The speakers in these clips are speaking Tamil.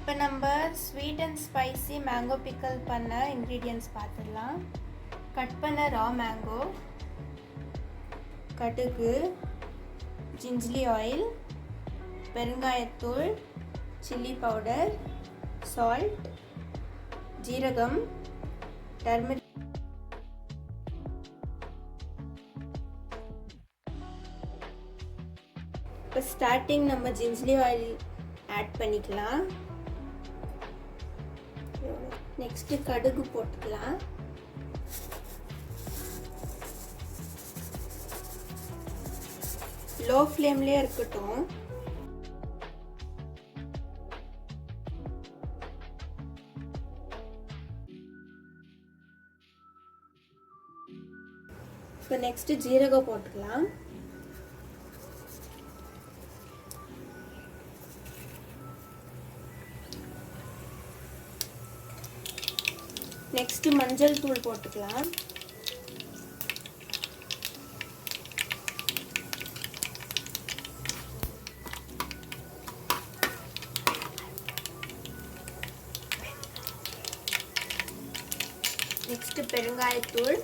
இப்போ நம்ம ஸ்வீட் அண்ட் ஸ்பைசி மேங்கோ பிக்கல் பண்ண இன்க்ரீடியன்ட்ஸ் பார்த்துடலாம். கட் பண்ண ரா மேங்கோ, கடுகு, ஜிஞ்சலி ஆயில், பெருங்காயத்தூள், சில்லி பவுடர், சால்ட், ஜீரகம், டர்மரிக். இப்போ ஸ்டார்டிங் நம்ம ஜிஞ்சலி ஆயில் ஆட் பண்ணிக்கலாம். நெக்ஸ்ட் கடுகு போட்டுக்கலாம். லோ ஃப்ளேம்லயே இருக்கட்டும். இப்போ நெக்ஸ்ட் ஜீரகம் போட்டுக்கலாம். நெக்ஸ்ட் மஞ்சள் தூள் போட்டுக்கலாம். நெக்ஸ்ட் பெருங்காயத்தூள்,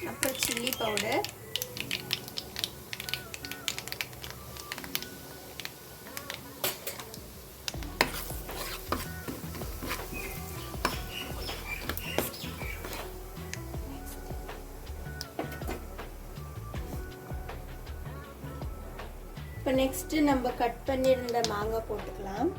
அப்புறம் சில்லி பவுடர், இப்போ நெக்ஸ்ட் நம்ம கட் பண்ணியிருந்த மாங்காய் போட்டுக்கலாம்.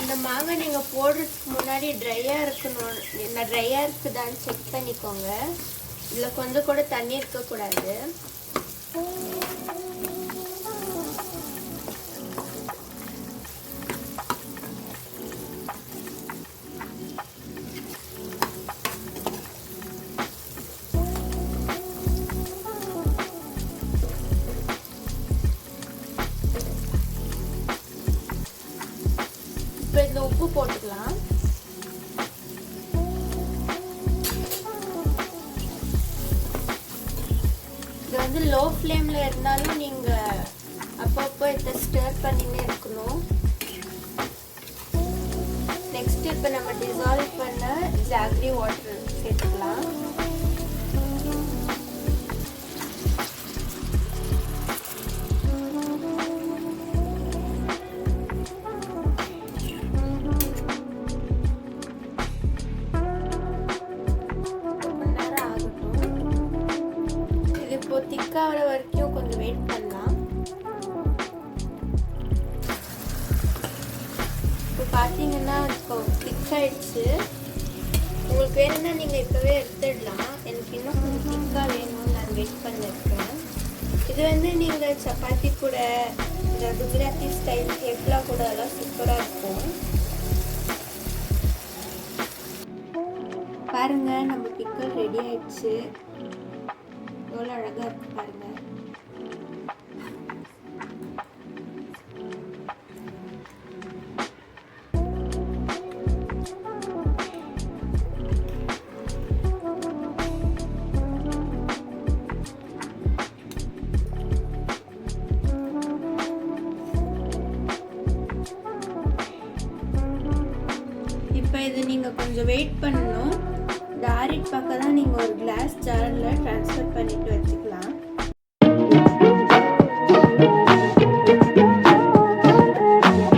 இந்த மாங்காய் நீங்கள் போடுறதுக்கு முன்னாடி ட்ரையாக இருக்குதான்னு செக் பண்ணிக்கோங்க. இதில் கொஞ்சம் கூட தண்ணி இருக்கக்கூடாது. இப்போ இதில் உப்பு போட்டுக்கலாம். இது வந்து லோ ஃப்ளேமில் இருந்தாலும் நீங்கள் அப்பப்போ இதை ஸ்டர் பண்ணினே இருக்கணும். நெக்ஸ்ட் இப்போ நம்ம டிசால்வ் பண்ண ஜாகரி வாட்டர் சேர்த்துக்கலாம். இப்போ திக்காகிற வரைக்கும் கொஞ்சம் வெயிட் பண்ணலாம். இப்போ பார்த்தீங்கன்னா இப்போ திக்காயிடுச்சு. உங்களுக்கு வேணும்னா நீங்கள் இப்போவே எடுத்துடலாம். எனக்கு இன்னும் கொஞ்சம் திக்காக வேணும்னு நான் வெயிட் பண்ணியிருக்கேன். இது வந்து நீங்கள் சப்பாத்தி கூட இந்த குஜராத்தி ஸ்டைல் ஹெப்லா கூட எல்லாம் சூப்பராக இருக்கும். பாருங்கள், நம்ம பிக்கல் ரெடி ஆயிடுச்சு. எவ்வளோ அழகாக இருக்கு பாருங்க. இப்போ இது நீங்கள் கொஞ்சம் வெயிட் பண்ணணும். இந்த ஆரிட் பக்கம் தான் நீங்கள் ஒரு கிளாஸ் ஜாரில்